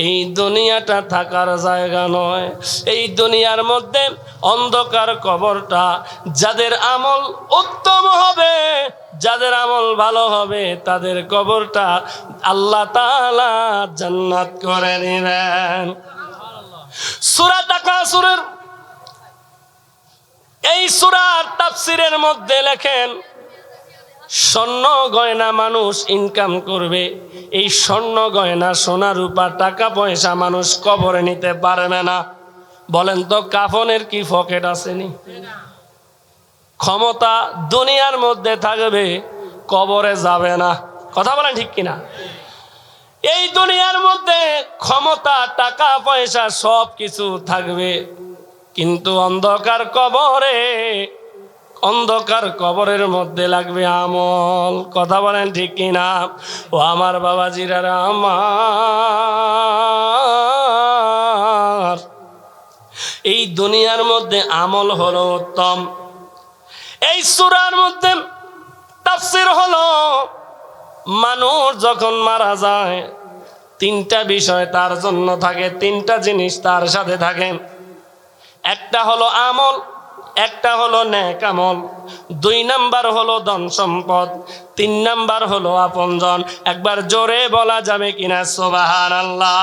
এই দুনিয়াটা থাকার জায়গা নয়। এই দুনিয়ার মধ্যে অন্ধকার কবরটা, যাদের আমল উত্তম হবে, যাদের আমল ভালো হবে, তাদের কবরটা আল্লাহ তাআলা জান্নাত করে দিবেন। সূরা তাকাসুরের এই সূরার তাফসীরের মধ্যে লেখেন, স্বর্ণ গয়না মানুষ ইনকাম করবে, এই স্বর্ণ গয়না সোনা রূপা টাকা পয়সা মানুষ কবরে নিতে পারবে না। বলেন তো কাফনের কি পকেট আসেনি? ক্ষমতা দুনিয়ার মধ্যে থাকবে, কবরে যাবে না। কথা বলেন ঠিক কিনা? এই দুনিয়ার মধ্যে ক্ষমতা টাকা পয়সা সব কিছু থাকবে, কিন্তু অন্ধকার কবরের মধ্যে লাগবে আমল। কথা বলেন ঠিক কিনা? ও আমার বাবাজিরা, আমার এই দুনিয়ার মধ্যে আমল হলো উত্তম। এই সূরার মধ্যে তাফসীর হলো, মানুষ যখন মারা যায় তিনটা বিষয় তার জন্য থাকে, তিনটা জিনিস তার সাথে থাকে। একটা হলো আমল, একটা হলো নেক আমল, 2 নাম্বার হলো ধন সম্পদ, 3 নাম্বার হলো আপনজন। একবার জোরে বলা যাবে কিনা সুবহানাল্লাহ?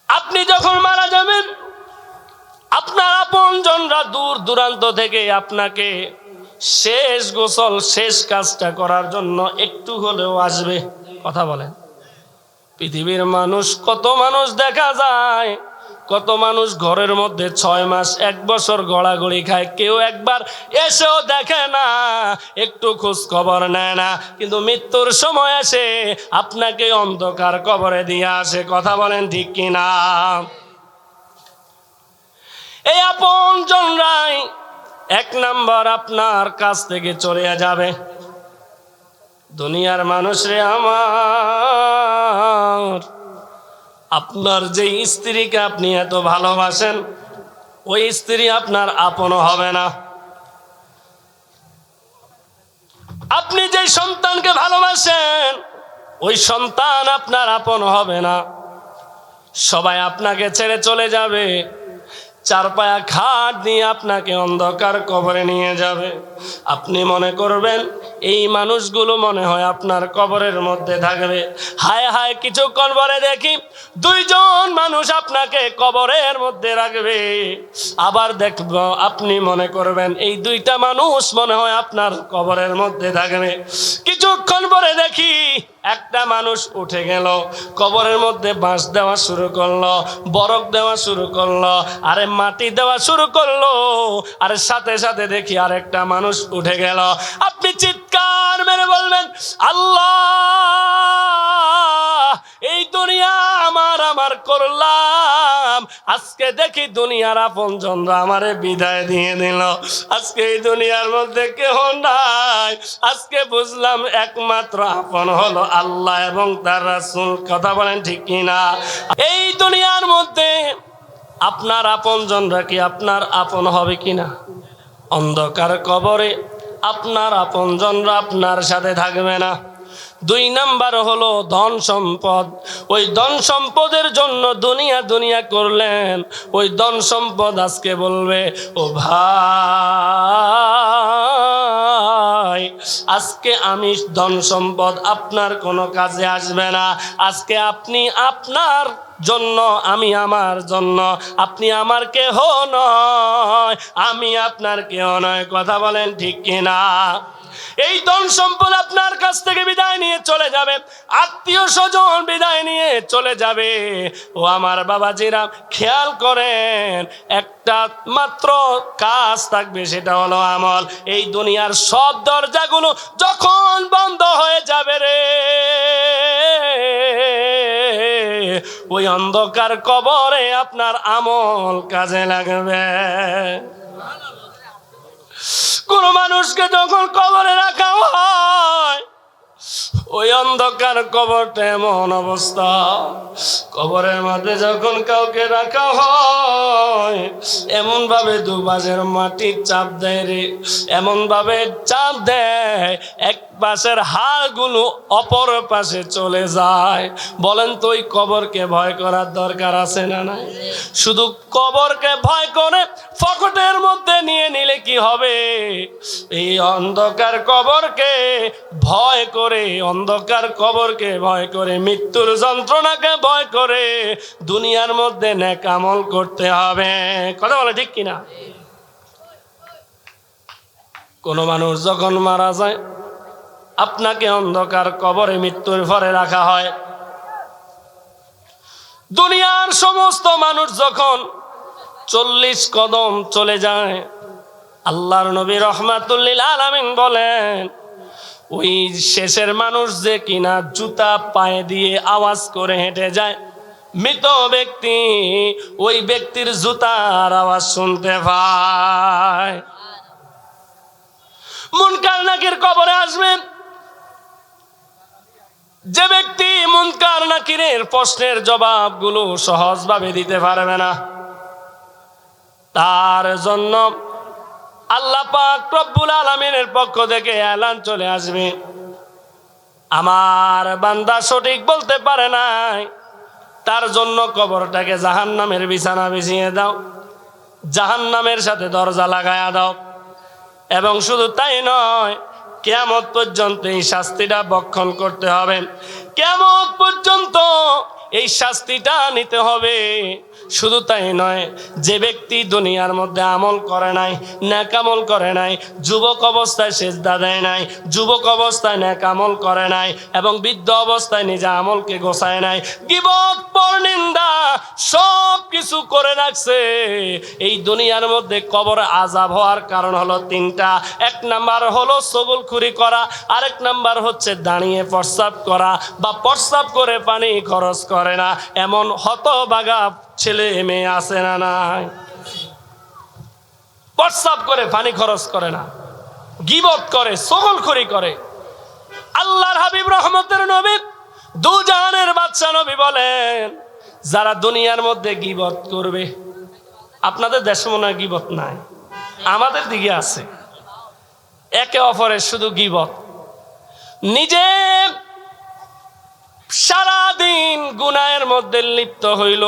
আপনি যখন মারা যাবেন, আপনার আপনজনরা দূর দূরান্ত থেকে আপনাকে শেষ গোসল, শেষ কাজটা করার জন্য একটু হলেও আসবে। কথা বলেন। পৃথিবীর মানুষ, কত মানুষ দেখা যায়, কত মানুষ ঘরের মধ্যে 6 মাস 1 বছর গড়াগড়ি খায়, কেউ একবার এসেও দেখে না, একটু খোঁজ খবর নেয় না, কিন্তু মৃত্যুর সময় এসে আপনাকে অন্ধকার কবরে দিয়ে আসে। কথা বলেন ঠিক কিনা? এই আপনজনরাই 1 নাম্বার আপনার কাছ থেকে চলে যাবে। দুনিয়ার মানুষরে আমার, আপনার যে স্ত্রীকে আপনি এত ভালোবাসেন, ওই স্ত্রী আপনার আপন হবে না। আপনি যে সন্তানকে ভালোবাসেন, ওই সন্তান আপনার আপন হবে না। সবাই আপনাকে ছেড়ে চলে যাবে, 4 পায়া খাট দিয়ে আপনাকে অন্ধকার কবরে নিয়ে যাবে। আপনি মনে করবেন এই মানুষগুলো মনে হয় আপনার কবরের মধ্যে থাকবে। হায় হায়, কিছুক্ষণ পরে দেখি 2 জন মানুষ আপনাকে কবরের মধ্যে রাখবে। আবার দেখব, আপনি মনে করবেন এই 2টা মানুষ মনে হয় আপনার কবরের মধ্যে থাকবে। কিছুক্ষণ পরে দেখি একটা মানুষ উঠে গেল, কবরের মধ্যে বাঁশ দেওয়া শুরু করলো, বরক দেওয়া শুরু করলো, আরে মাটি দেওয়া শুরু করলো, আর সাথে সাথে দেখি আরেকটা মানুষ উঠে গেল। আপনি চিৎকার মেরে বলবেন, আল্লাহ, এই দুনিয়া আমার করলাম, আজকে দেখি দুনিয়ার আপনজনরা আমারে বিদায় দিয়ে দিল। আজকে এই দুনিয়ার মধ্যে কেহ নাই। আজকে বুঝলাম একমাত্র আপন হলো আল্লাহ এবং তার রাসূল। কথা বলেন ঠিক কিনা? এই দুনিয়ার মধ্যে আপনার আপনজনরা কি আপনার আপন হবে কিনা? অন্ধকার কবরে আপনার আপনজনরা আপনার সাথে থাকবে না। 2 নাম্বার হলো ধন সম্পদ। ওই ধন সম্পদের জন্য দুনিয়া করলেন, ওই ধন সম্পদ আজকে বলবে, ও ভাই, আজকে আমি ধন সম্পদ আপনার কোনো কাজে আসবে না। আজকে আপনি আপনার জন্য, আমি আমার জন্য, আপনি আমার কেহ নয়, আমি আপনার কেহ নয়। কথা বলেন ঠিক কিনা? এই ধন সম্পদ আপনার কাছ থেকে বিদায় নিয়ে চলে যাবে, আত্মীয় স্বজন বিদায় নিয়ে চলে যাবে। ও আমার বাবাজিরা, খেয়াল করেন, একটা মাত্র কাজ থাকবে, সেটা হলো আমল। এই দুনিয়ার সব দরজাগুলো যখন বন্ধ হয়ে যাবে রে, ওই অন্ধকার কবরে আপনার আমল কাজে লাগবে। কোন মানুষকে যখন কবরে রাখা হয়, ওই অন্ধকার কবরটা এমন অবস্থা, কবরের মধ্যে যখন কাউকে রাখা হয় এমন ভাবে দুপাশের মাটির চাপ দেয় রে, এমন ভাবে চাপ দেয় এক পাশের হাড়গুলো অপর পাশে চলে যায়। বলেন তো ওই কবরকে ভয় করার দরকার আছে না নাই? শুধু কবরকে ভয় করে পকেটের মধ্যে নিয়ে নিলে কি হবে? এই অন্ধকার কবরকে ভয় করে, অন্ধকার কবরকে ভয় করে, মৃত্যুর যন্ত্রণাকে ভয় করে দুনিয়ার মধ্যে নেক আমল করতে হবে। কথা বলে ঠিক কিনা? কোন মানুষ যখন মারা যায় আপনাকে অন্ধকার কবরে মৃত্যুর পরে রাখা হয়। দুনিয়ার সমস্ত মানুষ যখন 40 কদম চলে যায়, আল্লাহর নবী রাহমাতুল লিল আলামিন বলেন ওই শেষের মানুষ যে কিনা জুতা পায়ে দিয়ে আওয়াজ করে হেঁটে যায়, মৃত ব্যক্তি ওই ব্যক্তির জুতার আওয়াজ শুনতে পায়। মুনকার নাকির কবরে আসবেন, যে ব্যক্তি মুনকার নাকিরের প্রশ্নের জবাবগুলো সহজভাবে দিতে পারবে না, তার জন্য আল্লাহ পাক রব্বুল আলামিনের পক্ষ থেকে এলান চলে আসবে, আমার বান্দা সঠিক বলতে পারে নাই, তার জন্য কবরটাকে জাহান্নামের বিছানা বিছিয়ে দাও, জাহান্নামের সাথে দরজা লাগায়া দাও। এবং শুধু তাই নয়, কিয়ামত পর্যন্ত এই শাস্তিটা ভক্ষণ করতে হবে, কিয়ামত পর্যন্ত এই শাস্তিটা নিতে হবে। শুধু তাই নয়, যে ব্যক্তি দুনিয়ার মধ্যে আমল করে নাই, নেক আমল করে নাই, যুবক অবস্থায় সেজদা দেয় নাই, যুবক অবস্থায় নেক আমল করে নাই, এবং বৃদ্ধ অবস্থায় নিজে আমলকে গোছায় নাই, গীবত পরনিন্দা সব কিছু করে রাখছে, এই দুনিয়ার মধ্যে কবর আযাব হওয়ার কারণ হলো 3টা। 1 নাম্বার হলো চগলখুরি করা, আরেক নাম্বার হচ্ছে দাঁড়িয়ে প্রস্রাব করা, বা প্রস্রাব করে পানি খরচ করে না, এমন হতভাগা ছেলে মেয়ে আছে না নাই? প্রস্রাব করে পানি খরচ করে না, গীবত করে, চগলখুরি করে। আল্লাহর হাবিব রহমতের নবী, দু জাহানের বাদশা নবী বলেন, যারা দুনিয়ার মধ্যে গীবত করবে, আপনাদের দেশে মনে হয় গীবত নাই, আমাদের দিকে আছে, একে অপরের শুধু গীবত, নিজে সারাদিন গুনাহের মধ্যে লিপ্ত হইল,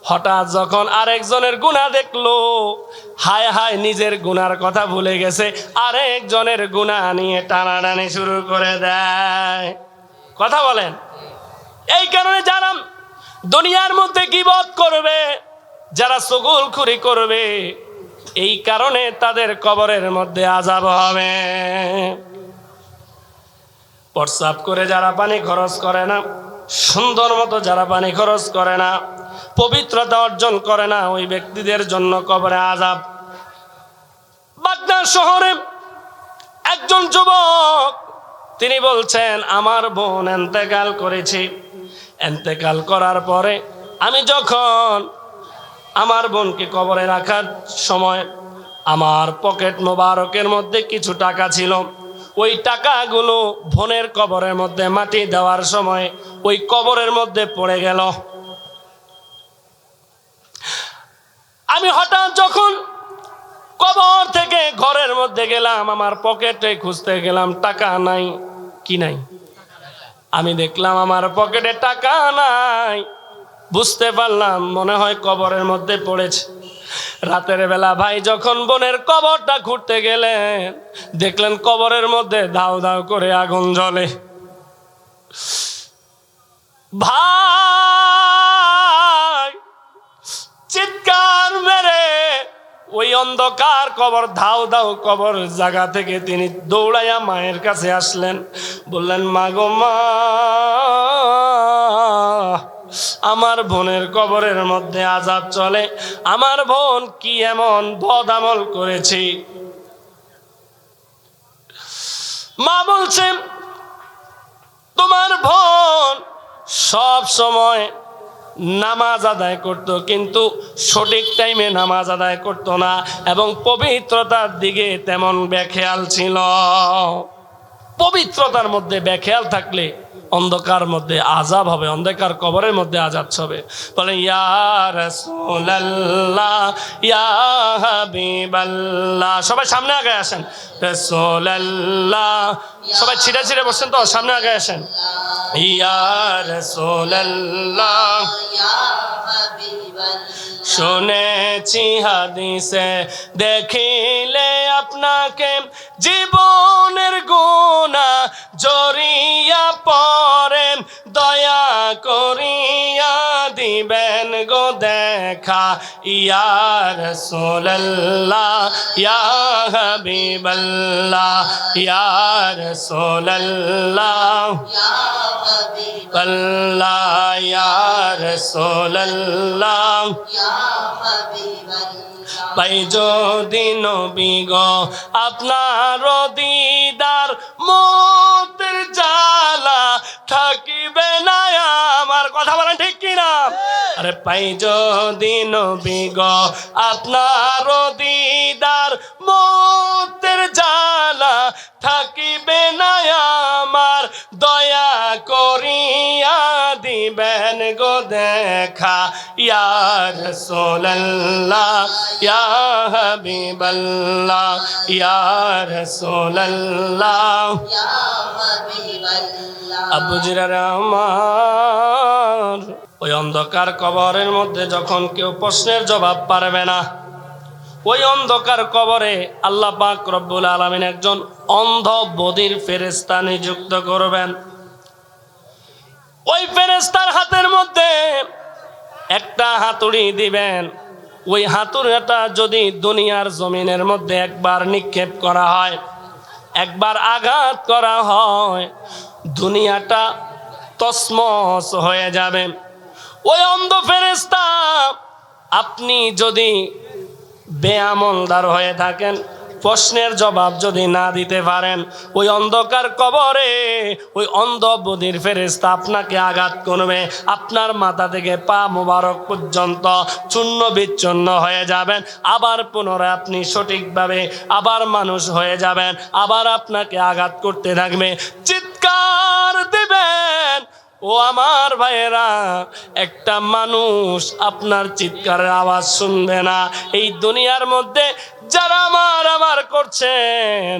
হঠাৎ যখন আরেকজনের গুনাহ দেখলো, হায় হায় নিজের গুনার কথা ভুলে গেছে, আরেকজনের গুনাহ নিয়ে টানাটানি শুরু করে দেয়। কথা বলেন? এই কারণে যারা দুনিয়ার মধ্যে গীবত করবে, যারা চগলখুরি করবে, এই কারণে তাদের কবরের মধ্যে আযাব হবে। প্রস্রাব করে যারা পানি খরচ করে না, সুন্দর মতো যারা পানি খরচ করে না, পবিত্রতা অর্জন করে না, ওই ব্যক্তিদের জন্য কবরে আযাব। বাগদাদ শহরে একজন যুবক, তিনি বলছেন, আমার বোন ইন্তেকাল করেছে, ইন্তেকাল করার পরে আমি যখন আমার বোনকে কবরে রাখার সময় আমার পকেট মোবারকের মধ্যে কিছু টাকা ছিল, ওই টাকাগুলো বোনের কবরের মধ্যে মাটি দেওয়ার সময় ওই কবরের মধ্যে পড়ে গেল। আমি হঠাৎ যখন কবর থেকে ঘরের মধ্যে গেলাম, আমার পকেটে খুঁজতে গেলাম, টাকা নাই। কি নাই? আমি দেখলাম আমার পকেটে টাকা নাই, বুঝতে পারলাম মনে হয় কবরের মধ্যে পড়েছে। রাতের বেলা ভাই যখন বোনের কবরটা খুঁড়তে গেলেন, দেখলেন কবরের মধ্যে দাউ দাউ করে আগুন জ্বলে। ভাই চিৎকার মেরে ওই অন্ধকার কবর, ধাউ ধাউ কবর জায়গা থেকে তিনি দৌড়াইয়া মায়ের কাছে আসলেন, বললেন, মা গো মা, আমার বোনের কবরের মধ্যে আযাব চলে, আমার বোন কি এমন বদ আমল করেছে? মা বলছে, তোমার বোন সব সময় নামাজ আদায় করত, কিন্তু সঠিক টাইমে নামাজ আদায় করত না, এবং পবিত্রতার দিকে তেমন বেখেয়াল ছিল। পবিত্রতার মধ্যে বেখেয়াল থাকলে অন্ধকার মধ্যে আযাব হবে, অন্ধকার কবরের মধ্যে আযাব হবে। বলেন ইয়া রাসূলুল্লাহ ইয়া হাবিবাল্লাহ। সবাই সামনে আগে আসেন। রাসূলুল্লাহ, সবাই ছিটে ছিটে বসছেন তো, সামনে আগে আসেন। ইয়া রাসূলুল্লাহ ইয়া হাবিবাল্লাহ। শুনেছি হাদিসে দেখিলে আপনাকে জীবনের গুনাহ জড়িয়া পড়ে, দয়া করিয়া দিবেন গো দেখা। ইয়া রাসূলুল্লাহ ইয়া হাবিবাল্লাহ ইয়া রাসূলুল্লাহ ইয়া হাবিবাল্লাহ ইয়া রাসূলুল্লাহ ইয়া হাবিবাল্লাহ। পাই যদি নবী গো আপনার দিদার, মতের জ্বালা থাকিবে না আমার। কথা বলেন ঠিক কিনা? আরে পাই যদি নবী গো আপনার দিদার, মতের জ্বালা থাকিবে না আমার, দয়া করিয়া দিবেন গো দেখা। ইয়া রাসূলুল্লাহ ইয়া হাবিবাল্লাহ ইয়া রাসূলুল্লাহ ইয়া হাবিবাল্লাহ। আবু জিরার আমার, ওই অন্ধকার কবরের মধ্যে যখন কেউ প্রশ্নের জবাব পারবে না, ওই অন্ধকার কবরে আল্লাহ পাক রব্বুল আলামিন একজন অন্ধ বধির ফেরেশতা নিযুক্ত করবেন। ওই ফেরেশতার হাতের মধ্যে একটা হাতুড়ি দিবেন। ওই হাতুড়িটা যদি দুনিয়ার জমিনের মধ্যে একবার নিক্ষেপ করা হয়, একবার আঘাত করা হয়, দুনিয়াটা তছমছ হয়ে যাবে। ওই অন্ধ ফেরেশতা, আপনি যদি বেআমলদার হয়ে থাকেন, প্রশ্নের জবাব যদি না দিতে পারেন, ওই অন্ধকার কবরে ওই অন্ধ বধির ফেরেশতা আপনাকে আঘাত করবে। আপনার মাথা থেকে পা মোবারক পর্যন্ত চূর্ণ বিচ্ছিন্ন হয়ে যাবেন। আবার পুনরায় আপনি সঠিকভাবে আবার মানুষ হয়ে যাবেন। আবার আপনাকে আঘাত করতে থাকবে, চিৎকার দিবেন। ও আমার ভাইয়েরা, একটা মানুষ আপনার চিৎকারের আওয়াজ শুনবে না। এই দুনিয়ার মধ্যে যারা আমার করছেন,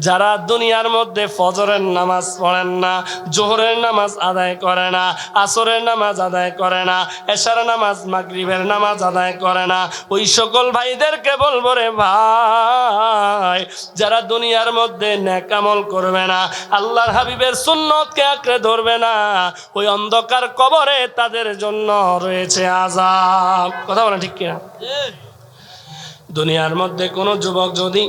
যারা দুনিয়ার মধ্যে ফজরের নামাজ পড়েন না, জোহরের নামাজ আদায় করে না, আসরের নামাজ আদায় করে না, এশার নামাজ মাগরিবের নামাজ আদায় করে না, ওই সকল ভাইদেরকে বলবো রে ভাই, যারা দুনিয়ার মধ্যে নেক আমল করবে না, আল্লাহর হাবিবের সুন্নতকে আঁকড়ে ধরবে না, ওই অন্ধকার কবরে তাদের জন্য রয়েছে আযাব। কথা বলেন ঠিক কিনা? দুনিয়ার মধ্যে কোনো যুবক যদি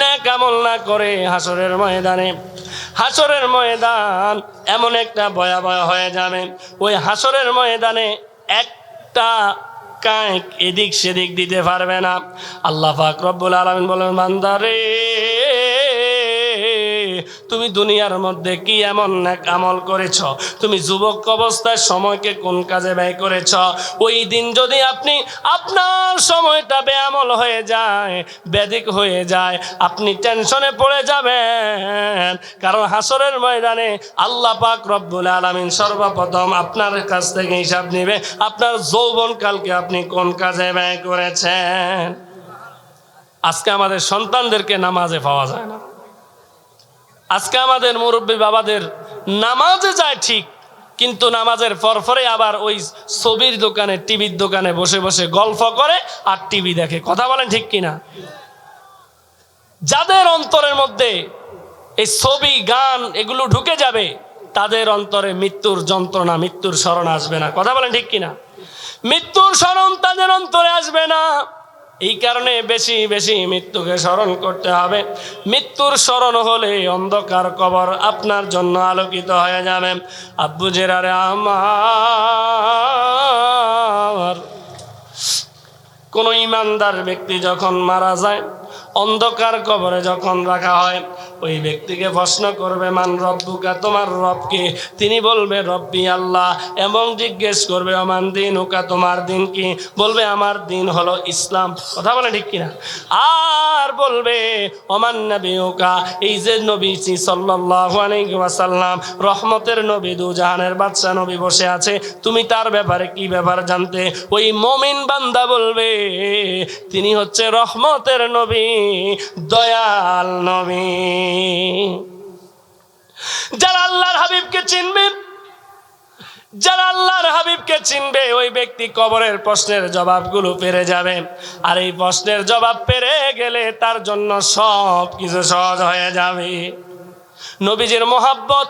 নেক আমল না করে, হাসরের ময়দান এমন একটা ভয়াবহ হয়ে যাবে। ওই হাসরের ময়দানে একটা কাঁক এদিক সেদিক দিতে পারবে না। আল্লাহ পাক রব্বুল আলামিন বলেন, বান্দারে তুমি দুনিয়ার মধ্যে কি এমন নেক আমল করেছ? তুমি যুবক অবস্থায় সময়কে কোন কাজে ব্যয় করেছ? ওই দিন যদি আপনি আপনার সময়টা বেআমল হয়ে যায়, ব্যাধিক হয়ে যায়, আপনি টেনশনে পড়ে যাবেন। কারণ হাসরের ময়দানে আল্লাহ পাক রব্বুল আলামিন সর্বপ্রথম আপনার কাছ থেকে হিসাব নেবে, আপনার যৌবনকালকে আপনি কোন কাজে ব্যয় করেছেন। আজকে আমাদের সন্তানদেরকে নামাজে পাওয়া যায় না। আজকে আমাদের মুরব্বী বাবাদের নামাজে যায় ঠিক, কিন্তু নামাজের পরপরে আবার ওই ছবির দোকানে, টিভির দোকানে বসে বসে গল্প করে আর টিভি দেখে। কথা বলেন ঠিক কিনা? যাদের অন্তরের মধ্যে এই ছবি, গান এগুলো ঢুকে যাবে, তাদের অন্তরে মৃত্যুর যন্ত্রণা, মৃত্যুর স্মরণ আসবে না। কথা বলেন ঠিক কিনা? মৃত্যুর স্মরণ তাদের অন্তরে আসবে না। এই কারণে বেশি বেশি মৃত্যুকে স্মরণ করতে হবে। মৃত্যুর স্মরণ হলে অন্ধকার কবর আপনার জন্য আলোকিত হয়ে যাবে। আব্বু জেরারে আমার, কোনো ইমানদার ব্যক্তি যখন মারা যায়, অন্ধকার কবরে যখন রাখা হয়, ওই ব্যক্তিকে প্রশ্ন করবে, মান রব্বুকা, তোমার রবকে? তিনি বলবে রব্বি আল্লাহ। এবং জিজ্ঞেস করবে অমান দিনুকা, তোমার দিন কি? বলবে আমার দিন হলো ইসলাম। কথা বলে ঠিক কিনা? আর বলবে অমান নবিউকা, এই যে নবী সাল্লাল্লাহু আলাইহি ওয়াসাল্লাম রহমতের নবী, দু জাহানের বাদশা নবী বসে আছে, তুমি তার ব্যাপারে কি ব্যাপার জানতে? ওই মুমিন বান্দা বলবে তিনি হচ্ছে রহমতের নবী, দয়াল নবী। যারা আল্লাহর হাবিবকে চিনবে, যারা আল্লাহর হাবিবকে চিনবে, ওই ব্যক্তি কবরের প্রশ্নের জবাবগুলো পেরে যাবে। আর এই প্রশ্নের জবাব পেরে গেলে তার জন্য সব কিছু সহজ হয়ে যাবে। নবীজির মোহাব্বত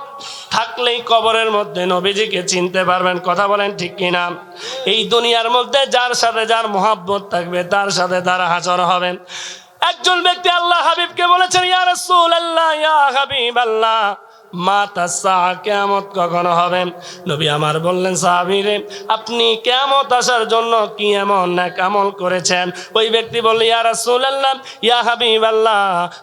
থাকলেই কবরের মধ্যে নবীজিকে চিনতে পারবেন। কথা বলেন ঠিক কিনা? এই দুনিয়ার মধ্যে যার সাথে যার মোহাব্বত থাকবে তার সাথে তার হাসর হবেন। একজন ব্যক্তি আল্লাহ হাবিবকে বলেছেন, ইয়া রাসূলুল্লাহ, ইয়া হাবিবাল্লাহ, কিয়ামত কখন হবে? নবী আমার বললেন, সাহাবীরে, আপনি কিয়ামত আসার জন্য কি এমন নেক আমল করেছেন? ওই ব্যক্তি বলল, ইয়া রাসূলুল্লাহ, ইয়া হাবিবাল্লাহ,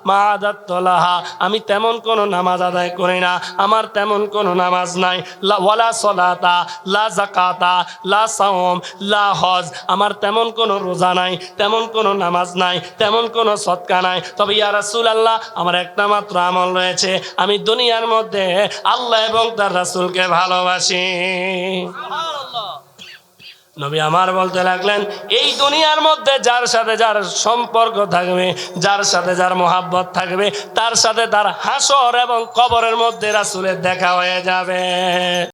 মা আদাতুলাহা, আমি তেমন কোনো নামাজ আদায় করি না, আমার তেমন কোনো নামাজ নাই, ওয়ালা সলাতা, লা যাকাতা, লা সাওম, লা হজ, আমার তেমন কোনো রোজা নাই, তেমন কোনো নামাজ নাই, তেমন কোনো সদকা নাই। তবে ইয়া রাসূলুল্লাহ, আমার একটা মাত্র আমল রয়েছে, আমি দুনিয়ার মধ্যে আল্লাহ এবং তার রাসূলকে ভালোবাসি। নবী আমার বলতে লাগলেন, এই দুনিয়ার মধ্যে যার সাথে যার সম্পর্ক থাকবে, যার সাথে যার মোহাব্বত থাকবে, তার সাথে তার হাসর এবং কবরের মধ্যে রাসূলের দেখা হয়ে যাবে।